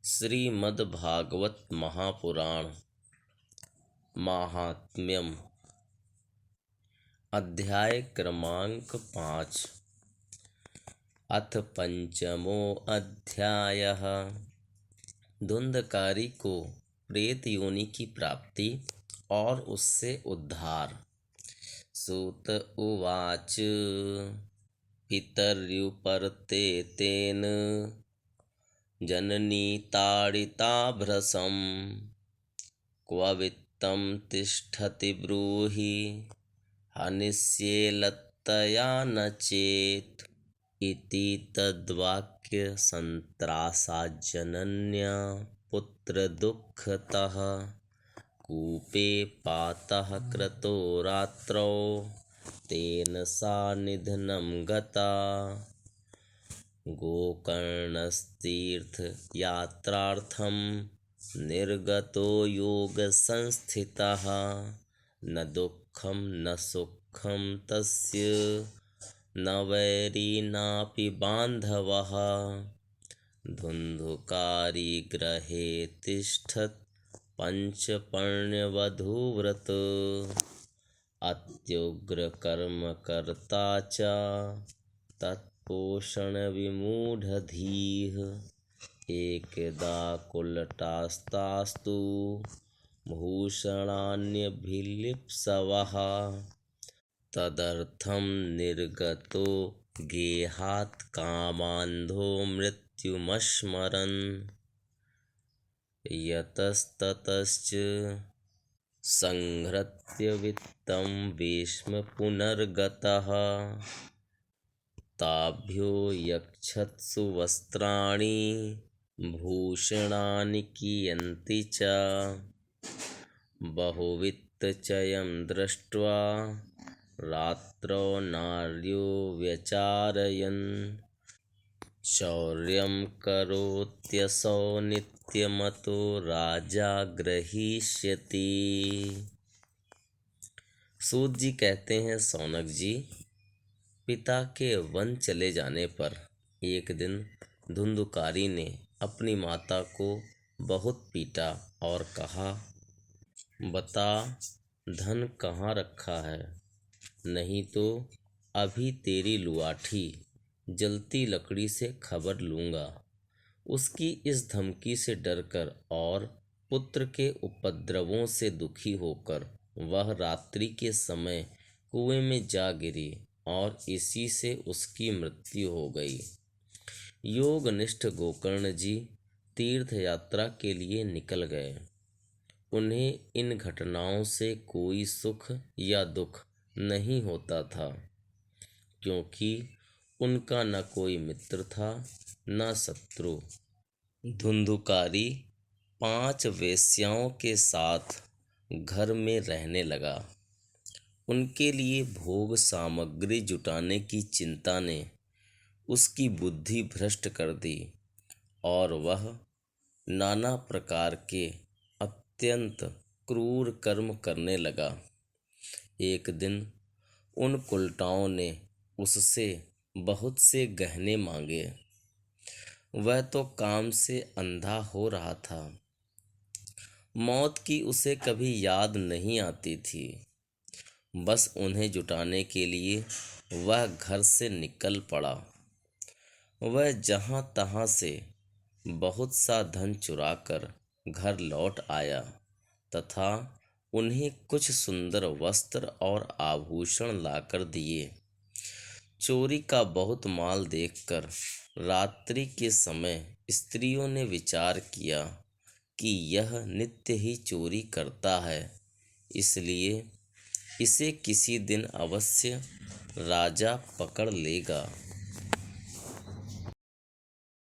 श्रीमद्भागवत महापुराण माहात्म्यम अध्याय क्रमांक 5। अथ पंचमो अध्यायः। धुंधकारी को प्रेत योनि की प्राप्ति और उससे उद्धार। सूत उवाच पितर्युपर्ते तेन जननी ताडिताभ्रसं क्व वित्तं तिष्ठति ब्रूहि हनिष्येलत्तया न चेत् इति तद्वाक्य संत्रासाज्जनन्या पुत्रदुःखतः कूपे पातः कृतो रात्रौ तेन सा निधनं गता। गोकर्णस्तीर्थयात्रार्थं निर्गतो योगसंस्थितः न दुःखं न सुखं तस्य न वैरी नापि बान्धवः। धुन्धुकारी गृहे तिष्ठत् पंचपर्ण्यवधूव्रत अत्युग्रकर्मकर्ता च तत्पोषणविमूढधीः। एकदा कुलटास्तास्तु भूषणान्यभिलिप्सवः तदर्थं निर्गतो गेहात् कामान्धो मृत्युमश्मरन् यतस्ततश्च संहृत्य वित्तं भीष्म पुनर्गतः। ताभ्यो यक्षत्सु वस्त्राणि भूषणानि कियन्ति च बहुवित्तचयं दृष्ट्वा रात्रौ नार्यो व्यचारयन् चौर्यं करोत्यसौ नित्यमतो राजा ग्रहीष्यति। सूत जी कहते हैं, सौनक जी, पिता के वन चले जाने पर एक दिन धुंधुकारी ने अपनी माता को बहुत पीटा और कहा, बता धन कहाँ रखा है, नहीं तो अभी तेरी लुआठी जलती लकड़ी से खबर लूँगा। उसकी इस धमकी से डरकर और पुत्र के उपद्रवों से दुखी होकर वह रात्रि के समय कुएं में जा गिरी और इसी से उसकी मृत्यु हो गई। योगनिष्ठ गोकर्ण जी तीर्थ यात्रा के लिए निकल गए। उन्हें इन घटनाओं से कोई सुख या दुख नहीं होता था, क्योंकि उनका न कोई मित्र था न शत्रु। धुंधुकारी 5 वेश्याओं के साथ घर में रहने लगा। उनके लिए भोग सामग्री जुटाने की चिंता ने उसकी बुद्धि भ्रष्ट कर दी और वह नाना प्रकार के अत्यंत क्रूर कर्म करने लगा। एक दिन उन कुलटाओं ने उससे बहुत से गहने मांगे। वह तो काम से अंधा हो रहा था। मौत की उसे कभी याद नहीं आती थी। बस उन्हें जुटाने के लिए वह घर से निकल पड़ा। वह जहाँ तहाँ से बहुत सा धन चुराकर घर लौट आया तथा उन्हें कुछ सुंदर वस्त्र और आभूषण लाकर दिए। चोरी का बहुत माल देखकर रात्रि के समय स्त्रियों ने विचार किया कि यह नित्य ही चोरी करता है, इसलिए इसे किसी दिन अवश्य राजा पकड़ लेगा।